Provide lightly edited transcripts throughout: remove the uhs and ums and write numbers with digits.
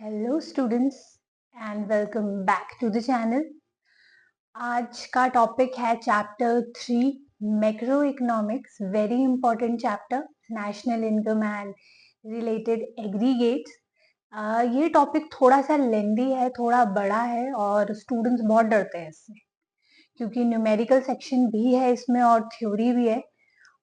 Hello students and welcome back to the channel. आज का topic है chapter 3 macro economics, very important chapter, national income and related aggregates. ये topic थोड़ा सा लेंदी है, थोड़ा बड़ा है और स्टूडेंट्स बहुत डरते हैं इससे, क्योंकि न्यूमेरिकल सेक्शन भी है इसमें और थ्योरी भी है,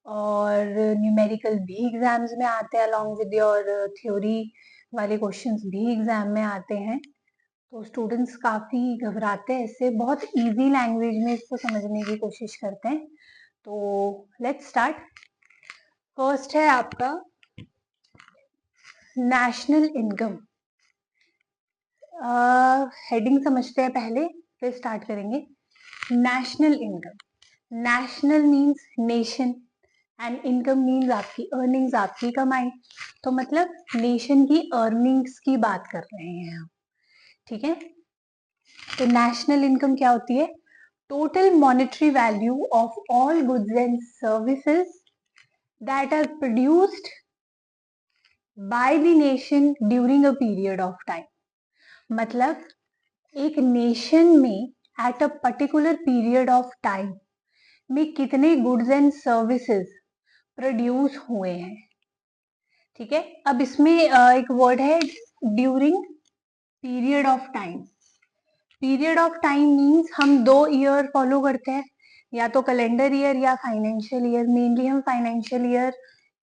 और न्यूमेरिकल भी एग्जाम्स में आते हैं अलॉन्ग विद योर थ्योरी वाले क्वेश्चंस भी एग्जाम में आते हैं। तो स्टूडेंट्स काफी घबराते हैं इससे, बहुत इजी लैंग्वेज में इसको समझने की कोशिश करते हैं। तो लेट्स स्टार्ट। फर्स्ट है आपका नेशनल इनकम। हेडिंग समझते हैं पहले, फिर स्टार्ट करेंगे। National income, national means nation and income means आपकी अर्निंग्स, आपकी कमाई। तो मतलब नेशन की अर्निंग्स की बात कर रहे हैं हम, ठीक है। तो नेशनल इनकम क्या होती है? Total monetary value of all goods and services that are produced by the nation during a period of time. मतलब एक नेशन में at a particular period of time में कितने गुड्स एंड सर्विसेज प्रोड्यूस हुए हैं, ठीक है। अब इसमें एक वर्ड है during period of time. Period of time means हम 2 ईयर फॉलो करते हैं, या तो कैलेंडर ईयर या फाइनेंशियल ईयर। मेनली हम फाइनेंशियल ईयर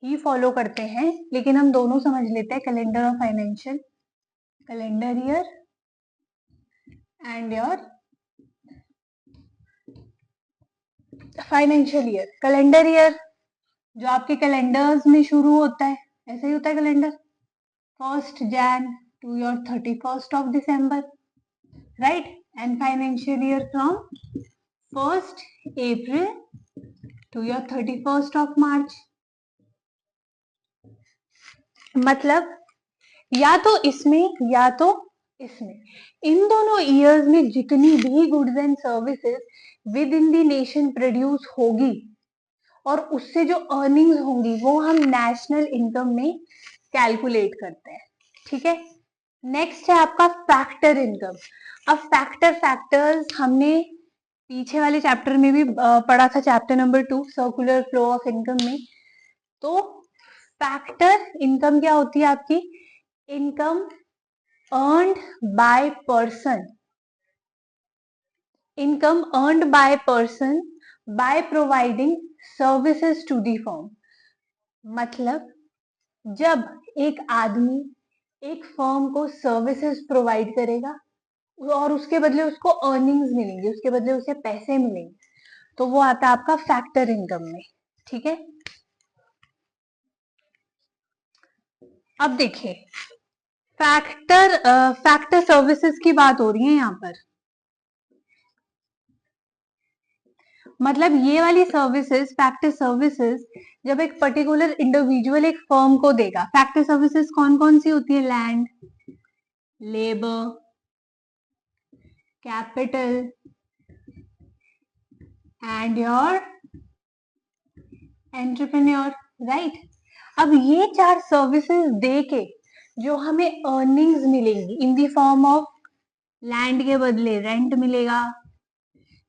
ही फॉलो करते हैं, लेकिन हम दोनों समझ लेते हैं, कैलेंडर और financial. Calendar year and your financial year. Calendar year जो आपके कैलेंडर्स में शुरू होता है, ऐसे ही होता है calendar, 1st Jan to your 31st of December, right? And financial year from 1st April to your 31st of March. मतलब या तो इसमें या तो इसमें, इन दोनों ईयर्स में जितनी भी goods and services with in the nation produce होगी और उससे जो अर्निंग्स होंगी वो हम नेशनल इनकम में कैलकुलेट करते हैं, ठीक है। नेक्स्ट है आपका फैक्टर इनकम। अब फैक्टर्स हमने पीछे वाले चैप्टर में भी पढ़ा था, chapter number 2 circular flow of income में। तो फैक्टर इनकम क्या होती है आपकी? Income earned by person, income earned by person by providing services to the firm. मतलब जब एक आदमी एक फर्म को सर्विसेज प्रोवाइड करेगा और उसके बदले उसको अर्निंग्स मिलेंगी, उसके बदले उसे पैसे मिलेंगे, तो वो आता है आपका फैक्टर इनकम में, ठीक है। अब देखिए, फैक्टर सर्विसेज की बात हो रही है यहाँ पर। मतलब ये वाली सर्विसेज, फैक्टर सर्विसेज, जब एक पर्टिकुलर इंडिविजुअल एक फर्म को देगा। फैक्टर सर्विसेज कौन कौन सी होती है? Land, labour, capital and your entrepreneur, right. अब ये 4 सर्विसेज दे के जो हमें अर्निंग्स मिलेंगी इन दी फॉर्म ऑफ लैंड के बदले रेंट मिलेगा,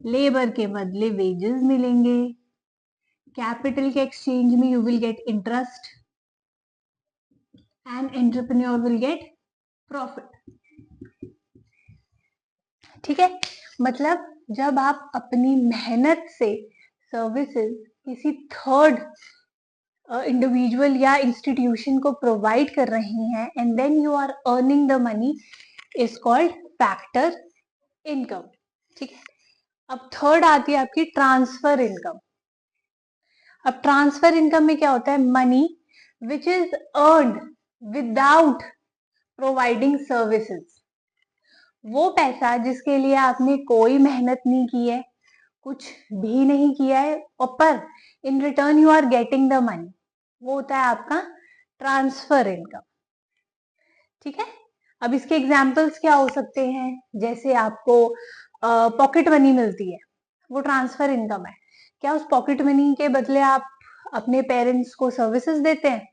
लेबर के बदले वेजेस मिलेंगे, कैपिटल के एक्सचेंज में you will get interest and entrepreneur will get profit, ठीक है। मतलब जब आप अपनी मेहनत से सर्विसेज किसी थर्ड इंडिविजुअल या इंस्टीट्यूशन को प्रोवाइड कर रही हैं and then you are earning the money, is called factor income, ठीक है। अब थर्ड आती है आपकी ट्रांसफर इनकम। अब ट्रांसफर इनकम में क्या होता है? Money which is earned without providing services. वो पैसा जिसके लिए आपने कोई मेहनत नहीं की है, कुछ भी नहीं किया है, और पर in return you are getting the money, वो होता है आपका ट्रांसफर इनकम, ठीक है। अब इसके एग्जाम्पल्स क्या हो सकते हैं? जैसे आपको पॉकेट मनी मिलती है, वो ट्रांसफर इनकम है। क्या उस पॉकेट मनी के बदले आप अपने पेरेंट्स को सर्विसेज देते हैं,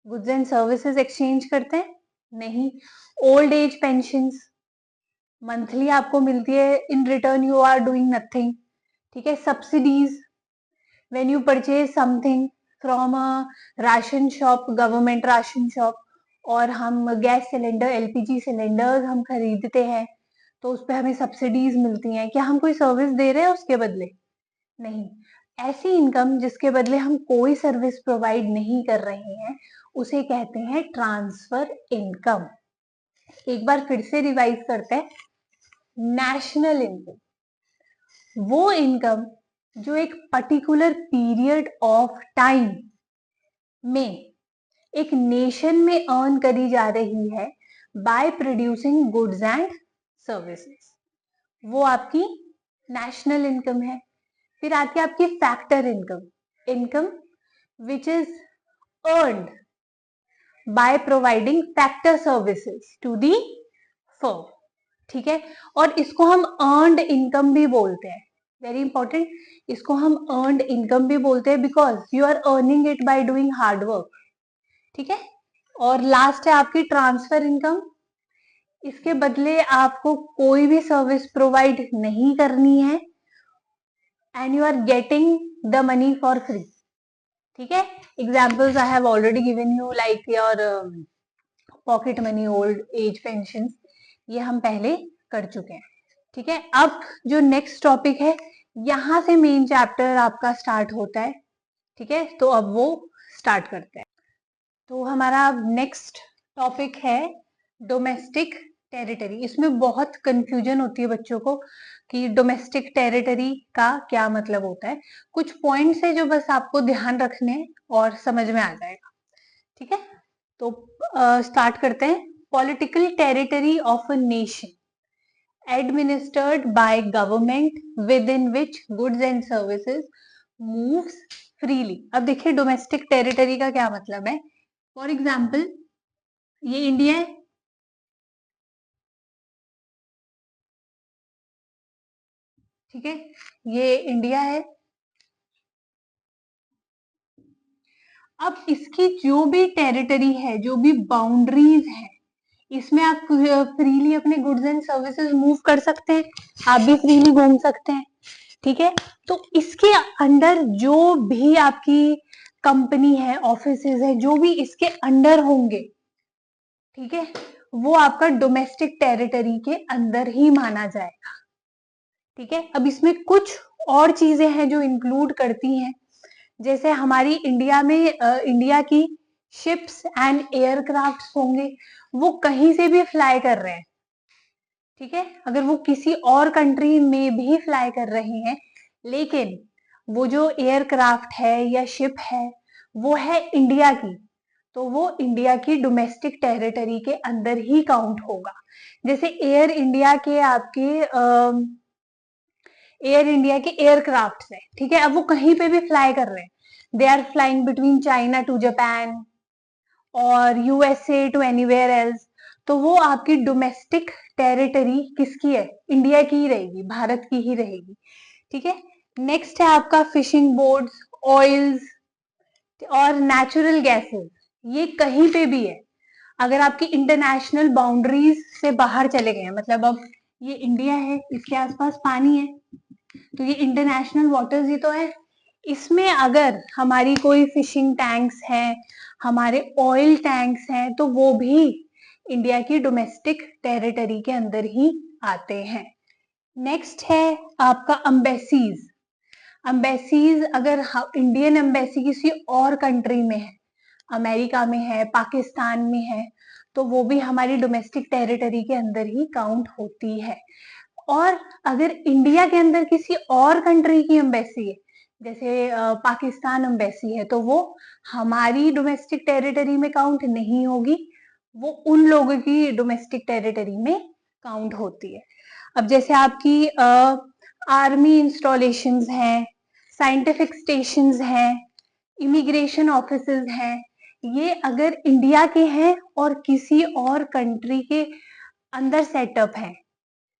गुड्स एंड सर्विसेज एक्सचेंज करते हैं? नहीं। ओल्ड एज पेंशंस मंथली आपको मिलती है, in return you are doing nothing, ठीक है। Subsidies, when you purchase something from a ration shop, government ration shop, और हम गैस सिलेंडर, एलपीजी सिलेंडर्स हम खरीदते हैं तो उस पर हमें सब्सिडीज मिलती हैं, क्या हम कोई सर्विस दे रहे हैं उसके बदले? नहीं। ऐसी इनकम जिसके बदले हम कोई सर्विस प्रोवाइड नहीं कर रहे हैं उसे कहते हैं ट्रांसफर इनकम। एक बार फिर से रिवाइज करते हैं। नेशनल इनकम वो इनकम जो एक पर्टिकुलर पीरियड ऑफ टाइम में एक नेशन में अर्न करी जा रही है by producing goods and services, वो आपकी नेशनल इनकम है। फिर आती है आपकी factor income, income which is earned by providing factor services to the firm, ठीक है। और इसको हम अर्नड इनकम भी बोलते हैं, वेरी इंपॉर्टेंट, इसको हम अर्नड इनकम भी बोलते हैं because you are earning it by doing hard work, ठीक है। और लास्ट है आपकी ट्रांसफर इनकम, इसके बदले आपको कोई भी सर्विस प्रोवाइड नहीं करनी है and you are getting the money for free, ठीक है। Examples I have already given you, like your pocket money, old age pension, ये हम पहले कर चुके हैं, ठीक है। अब जो नेक्स्ट टॉपिक है, यहां से मेन चैप्टर आपका स्टार्ट होता है, ठीक है। तो अब वो स्टार्ट करते हैं। तो हमारा नेक्स्ट टॉपिक है डोमेस्टिक टेरिटरी। इसमें बहुत कंफ्यूजन होती है बच्चों को कि डोमेस्टिक टेरिटरी का क्या मतलब होता है। कुछ पॉइंट्स है जो बस आपको ध्यान रखने हैं और समझ में आ जाएगा, ठीक है। तो स्टार्ट करते हैं। Political territory of a nation administered by government within which goods and services moves freely। अब देखिए डोमेस्टिक टेरिटरी का क्या मतलब है। फॉर एग्जाम्पल ये इंडिया है, ठीक है, ये इंडिया है। अब इसकी जो भी टेरिटरी है, जो भी बाउंड्रीज है, इसमें आप फ्रीली अपने गुड्स एंड सर्विसेज मूव कर सकते हैं, आप भी फ्रीली घूम सकते हैं, ठीक है। तो इसके अंडर जो भी आपकी कंपनी है, ऑफिसेज है, जो भी इसके अंडर होंगे, ठीक है, वो आपका डोमेस्टिक टेरिटरी के अंदर ही माना जाएगा, ठीक है। अब इसमें कुछ और चीजें हैं जो इंक्लूड करती हैं, जैसे हमारी इंडिया में इंडिया की शिप्स एंड एयरक्राफ्ट होंगे, वो कहीं से भी फ्लाई कर रहे हैं, ठीक है। अगर वो किसी और कंट्री में भी फ्लाई कर रहे हैं, लेकिन वो जो एयरक्राफ्ट है या शिप है वो है इंडिया की, तो वो इंडिया की डोमेस्टिक टेरिटरी के अंदर ही काउंट होगा। जैसे एयर इंडिया के आपके एयर इंडिया के एयरक्राफ्ट है, ठीक है, अब वो कहीं पे भी फ्लाई कर रहे हैं, they are flying between China to Japan और यूएसए टू एनीवेयर एल्स, तो वो आपकी डोमेस्टिक टेरिटरी किसकी है? इंडिया की ही रहेगी, भारत की ही रहेगी, ठीक है। नेक्स्ट है आपका फिशिंग बोट्स, ऑयल्स और नेचुरल गैसेस, ये कहीं पे भी है। अगर आपकी इंटरनेशनल बाउंड्रीज से बाहर चले गए हैं, मतलब अब ये इंडिया है, इसके आसपास पानी है, तो ये इंटरनेशनल वाटर्स ही तो है, इसमें अगर हमारी कोई फिशिंग टैंक्स हैं, हमारे ऑयल टैंक्स हैं, तो वो भी इंडिया की डोमेस्टिक टेरिटरी के अंदर ही आते हैं। नेक्स्ट है आपका अम्बेसीज। अम्बेसीज, अगर इंडियन एम्बेसी किसी और कंट्री में है, अमेरिका में है, पाकिस्तान में है, तो वो भी हमारी डोमेस्टिक टेरिटरी के अंदर ही काउंट होती है। और अगर इंडिया के अंदर किसी और कंट्री की एम्बेसी है, जैसे पाकिस्तान एम्बेसी है, तो वो हमारी डोमेस्टिक टेरिटरी में काउंट नहीं होगी, वो उन लोगों की डोमेस्टिक टेरिटरी में काउंट होती है। अब जैसे आपकी आर्मी इंस्टॉलेशंस हैं, साइंटिफिक स्टेशंस हैं, इमिग्रेशन ऑफिसेज हैं, ये अगर इंडिया के हैं और किसी और कंट्री के अंदर सेटअप है,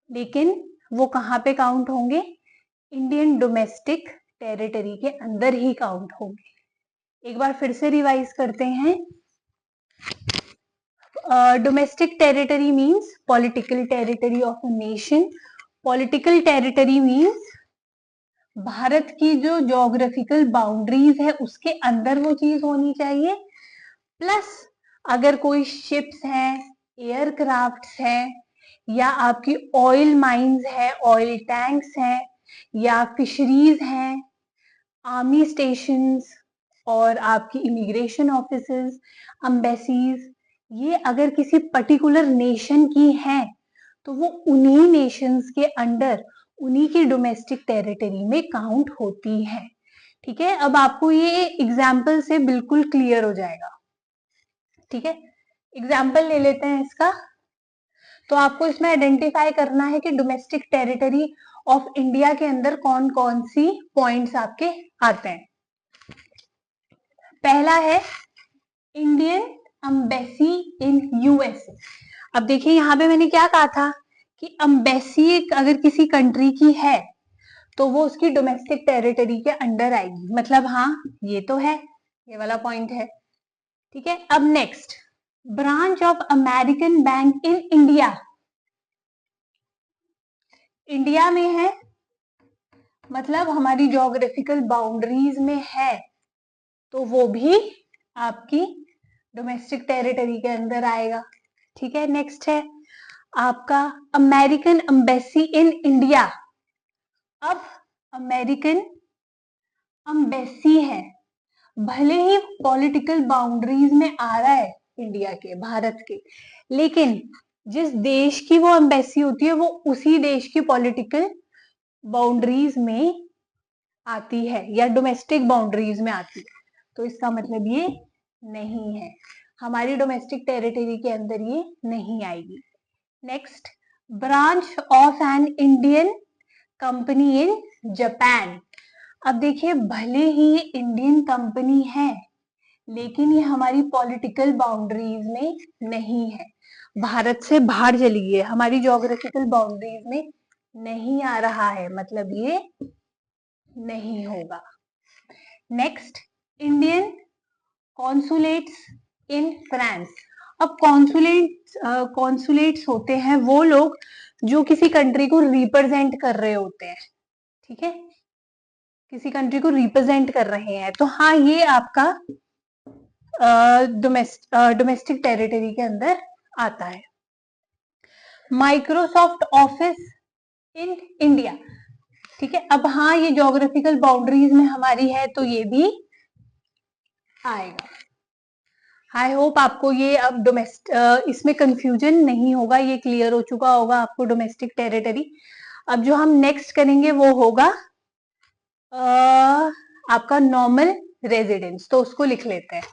लेकिन वो कहाँ पे काउंट होंगे? इंडियन डोमेस्टिक टेरिटरी के अंदर ही काउंट होंगे। एक बार फिर से रिवाइज करते हैं। Domestic territory means political territory of a nation. Political territory means Bharat की जो ज्योग्राफिकल बाउंड्रीज है उसके अंदर वो चीज होनी चाहिए. प्लस अगर कोई शिप्स हैं, एयरक्राफ्ट्स हैं, या आपकी ऑयल माइंस है, ऑयल टैंक्स हैं, या फिशरीज हैं, आर्मी स्टेशंस और आपकी इमिग्रेशन ऑफिसेस, एम्बेसीज, ये अगर किसी पर्टिकुलर नेशन की हैं तो वो उन्हीं नेशंस के अंडर उन्हीं की डोमेस्टिक टेरिटरी में काउंट होती है. ठीक है, अब आपको ये एग्जाम्पल से बिल्कुल क्लियर हो जाएगा. ठीक है, एग्जाम्पल ले लेते हैं इसका. तो आपको इसमें आइडेंटिफाई करना है कि डोमेस्टिक टेरिटरी ऑफ इंडिया के अंदर कौन कौन सी पॉइंट्स आपके आते हैं. पहला है इंडियन एम्बेसी इन यूएसए. अब देखिए यहाँ पे मैंने क्या कहा था कि एम्बेसी अगर किसी कंट्री की है तो वो उसकी डोमेस्टिक टेरिटरी के अंडर आएगी. मतलब हाँ, ये तो है, ये वाला पॉइंट है. ठीक है, अब next, branch of American bank in India. India में है मतलब हमारी ज्योग्राफिकल बाउंड्रीज में है तो वो भी आपकी डोमेस्टिक टेरिटरी के अंदर आएगा. ठीक है, नेक्स्ट है आपका अमेरिकन एम्बेसी इन इंडिया. अब अमेरिकन एम्बेसी है, भले ही पॉलिटिकल बाउंड्रीज में आ रहा है इंडिया के, भारत के, लेकिन जिस देश की वो एम्बेसी होती है वो उसी देश की पॉलिटिकल बाउंड्रीज में आती है या डोमेस्टिक बाउंड्रीज में आती है. तो इसका मतलब ये नहीं है, हमारी डोमेस्टिक टेरिटरी के अंदर ये नहीं आएगी. Next, branch of an Indian company in Japan. अब देखिए, भले ही ये इंडियन कंपनी है लेकिन ये हमारी पॉलिटिकल बाउंड्रीज में नहीं है, भारत से बाहर चली गई है, हमारी ज्योग्राफिकल बाउंड्रीज में नहीं आ रहा है, मतलब ये नहीं होगा. Next, Indian consulates in France. अब कॉन्सुलेट्स होते हैं वो लोग जो किसी कंट्री को रिप्रेजेंट कर रहे होते हैं. ठीक है, किसी कंट्री को रिप्रेजेंट कर रहे हैं, तो हाँ, ये आपका डोमेस्टिक टेरिटरी के अंदर आता है. Microsoft office in India. ठीक है, अब हाँ, ये ज्योग्राफिकल बाउंड्रीज में हमारी है तो ये भी आएगा. आई होप आपको ये अब इसमें कंफ्यूजन नहीं होगा, ये क्लियर हो चुका होगा आपको डोमेस्टिक टेरिटरी. अब जो हम नेक्स्ट करेंगे वो होगा आपका नॉर्मल रेजिडेंस, तो उसको लिख लेते हैं.